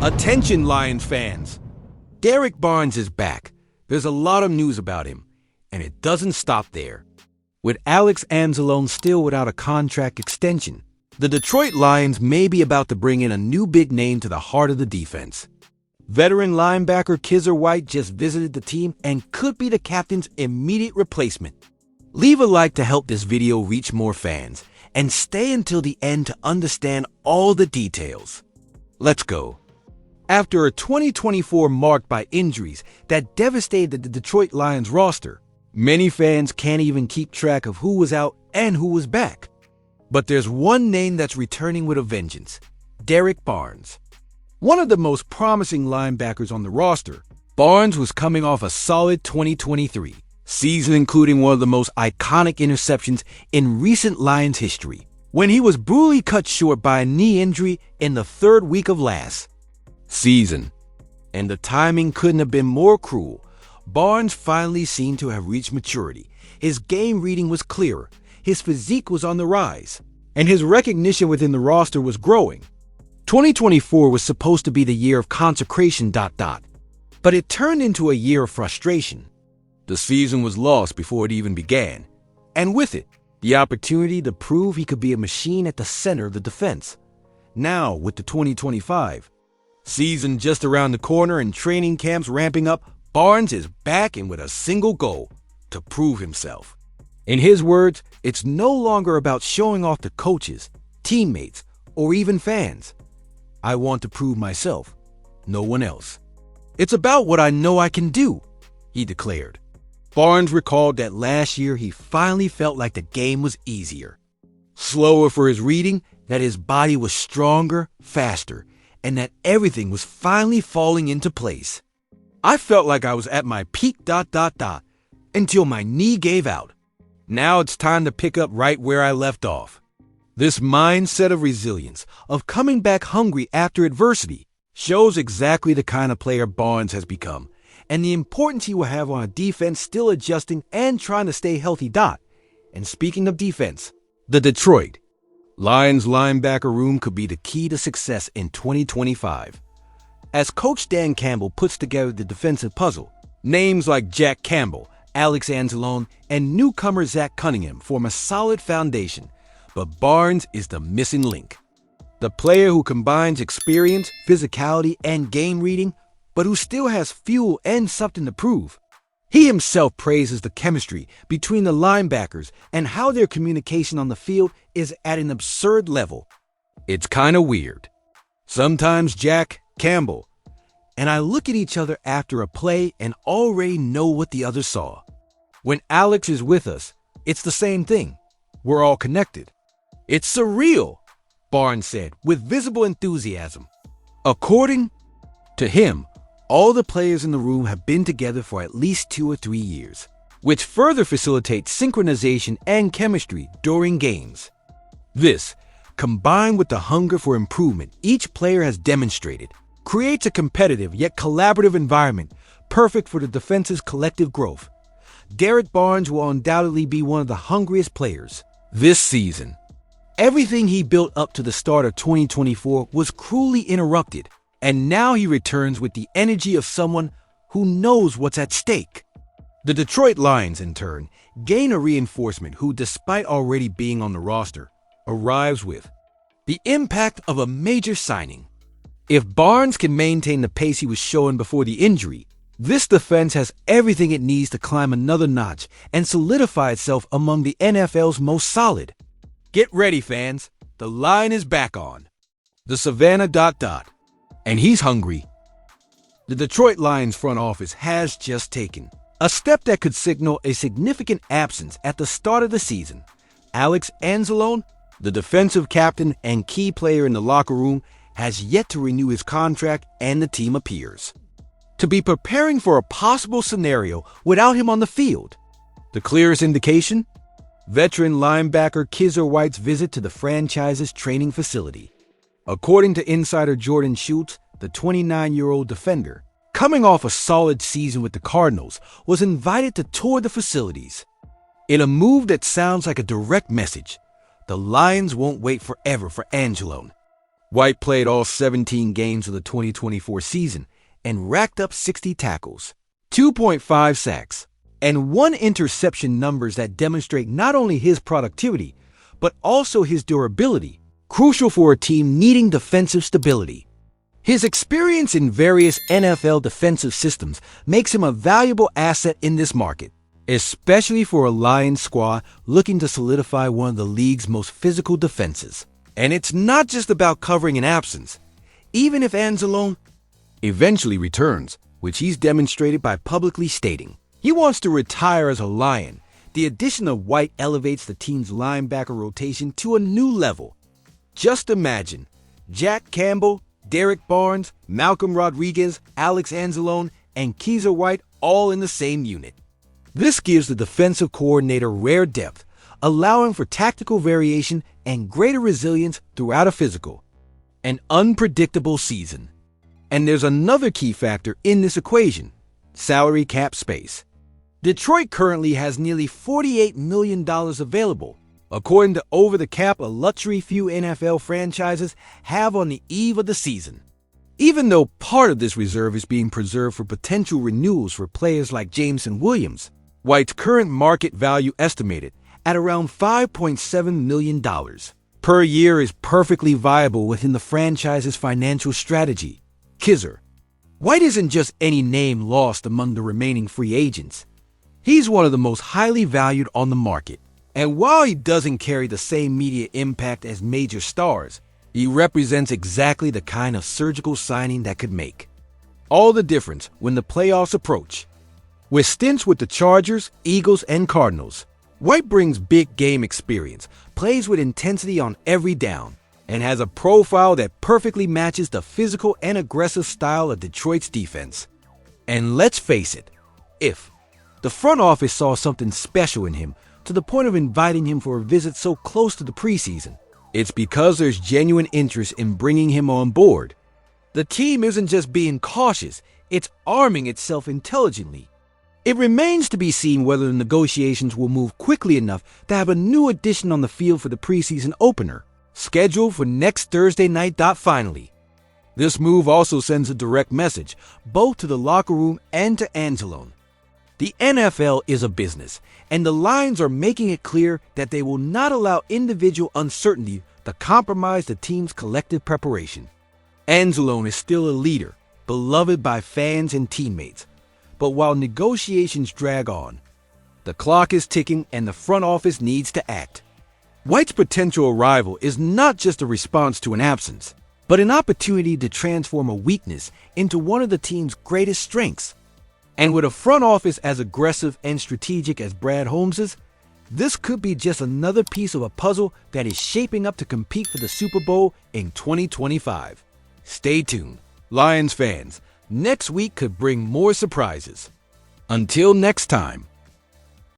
Attention, Lions fans! Derrick Barnes is back. There's a lot of news about him, and it doesn't stop there. With Alex Anzalone still without a contract extension, the Detroit Lions may be about to bring in a new big name to the heart of the defense. Veteran linebacker Kyzir White just visited the team and could be the captain's immediate replacement. Leave a like to help this video reach more fans, and stay until the end to understand all the details. Let's go. After a 2024 marked by injuries that devastated the Detroit Lions roster, many fans can't even keep track of who was out and who was back. But there's one name that's returning with a vengeance: Derrick Barnes. One of the most promising linebackers on the roster, Barnes was coming off a solid 2023 season, including one of the most iconic interceptions in recent Lions history, when he was brutally cut short by a knee injury in the third week of last season. And the timing couldn't have been more cruel. Barnes finally seemed to have reached maturity. His game reading was clearer, his physique was on the rise, and his recognition within the roster was growing. 2024 was supposed to be the year of consecration, but it turned into a year of frustration. The season was lost before it even began, and with it, the opportunity to prove he could be a machine at the center of the defense. Now, with the 2025 season just around the corner and training camps ramping up, Barnes is back and with a single goal: to prove himself. In his words, it's no longer about showing off to coaches, teammates, or even fans. I want to prove myself, no one else. It's about what I know I can do, he declared. Barnes recalled that last year he finally felt like the game was easier, slower for his reading, that his body was stronger, faster, and that everything was finally falling into place. I felt like I was at my peak, until my knee gave out. Now it's time to pick up right where I left off. This mindset of resilience, of coming back hungry after adversity, shows exactly the kind of player Barnes has become, and the importance he will have on a defense still adjusting and trying to stay healthy. And speaking of defense, the Detroit Lions linebacker room could be the key to success in 2025. As Coach Dan Campbell puts together the defensive puzzle, names like Jack Campbell, Alex Anzalone, and newcomer Zach Cunningham form a solid foundation, but Barnes is the missing link. The player who combines experience, physicality, and game reading, but who still has fuel and something to prove. He himself praises the chemistry between the linebackers and how their communication on the field is at an absurd level. It's kind of weird. Sometimes Jack, Campbell, and I look at each other after a play and already know what the other saw. When Alex is with us, it's the same thing. We're all connected. It's surreal, Barnes said with visible enthusiasm. According to him, all the players in the room have been together for at least 2 or 3 years, which further facilitates synchronization and chemistry during games. This, combined with the hunger for improvement each player has demonstrated, creates a competitive yet collaborative environment perfect for the defense's collective growth. Derrick Barnes will undoubtedly be one of the hungriest players this season. Everything he built up to the start of 2024 was cruelly interrupted, and now he returns with the energy of someone who knows what's at stake. The Detroit Lions, in turn, gain a reinforcement who, despite already being on the roster, arrives with the impact of a major signing. If Barnes can maintain the pace he was showing before the injury, this defense has everything it needs to climb another notch and solidify itself among the NFL's most solid. Get ready, fans. The line is back on the Savannah ... and he's hungry. The Detroit Lions front office has just taken a step that could signal a significant absence at the start of the season. Alex Anzalone, the defensive captain and key player in the locker room, has yet to renew his contract, and the team appears to be preparing for a possible scenario without him on the field. The clearest indication? Veteran linebacker Kyzir White's visit to the franchise's training facility. According to insider Jordan Schultz, the 29-year-old defender, coming off a solid season with the Cardinals, was invited to tour the facilities. In a move that sounds like a direct message, the Lions won't wait forever for Anzalone. White played all 17 games of the 2024 season and racked up 60 tackles, 2.5 sacks, and 1 interception, numbers that demonstrate not only his productivity, but also his durability, crucial for a team needing defensive stability. His experience in various NFL defensive systems makes him a valuable asset in this market, especially for a Lions squad looking to solidify one of the league's most physical defenses. And it's not just about covering an absence. Even if Anzalone eventually returns, which he's demonstrated by publicly stating he wants to retire as a Lion, the addition of White elevates the team's linebacker rotation to a new level. Just imagine Jack Campbell, Derrick Barnes, Malcolm Rodriguez, Alex Anzalone, and Kyzir White all in the same unit. This gives the defensive coordinator rare depth, allowing for tactical variation and greater resilience throughout a physical and unpredictable season. And there's another key factor in this equation: salary cap space. Detroit currently has nearly $48 million available, according to Over the Cap, a luxury few NFL franchises have on the eve of the season. Even though part of this reserve is being preserved for potential renewals for players like Jameson Williams, White's current market value, estimated at around $5.7 million per year, is perfectly viable within the franchise's financial strategy. Kyzir White isn't just any name lost among the remaining free agents. He's one of the most highly valued on the market. And while he doesn't carry the same media impact as major stars, he represents exactly the kind of surgical signing that could make all the difference when the playoffs approach. With stints with the Chargers, Eagles, and Cardinals, White brings big game experience, plays with intensity on every down, and has a profile that perfectly matches the physical and aggressive style of Detroit's defense. And let's face it, if the front office saw something special in him to the point of inviting him for a visit so close to the preseason, it's because there's genuine interest in bringing him on board. The team isn't just being cautious, it's arming itself intelligently. It remains to be seen whether the negotiations will move quickly enough to have a new addition on the field for the preseason opener, scheduled for next Thursday night. Finally, this move also sends a direct message both to the locker room and to Anzalone. The NFL is a business, and the Lions are making it clear that they will not allow individual uncertainty to compromise the team's collective preparation. Anzalone is still a leader, beloved by fans and teammates. But while negotiations drag on, the clock is ticking and the front office needs to act. White's potential arrival is not just a response to an absence, but an opportunity to transform a weakness into one of the team's greatest strengths. And with a front office as aggressive and strategic as Brad Holmes's, this could be just another piece of a puzzle that is shaping up to compete for the Super Bowl in 2025. Stay tuned, Lions fans. Next week could bring more surprises. Until next time.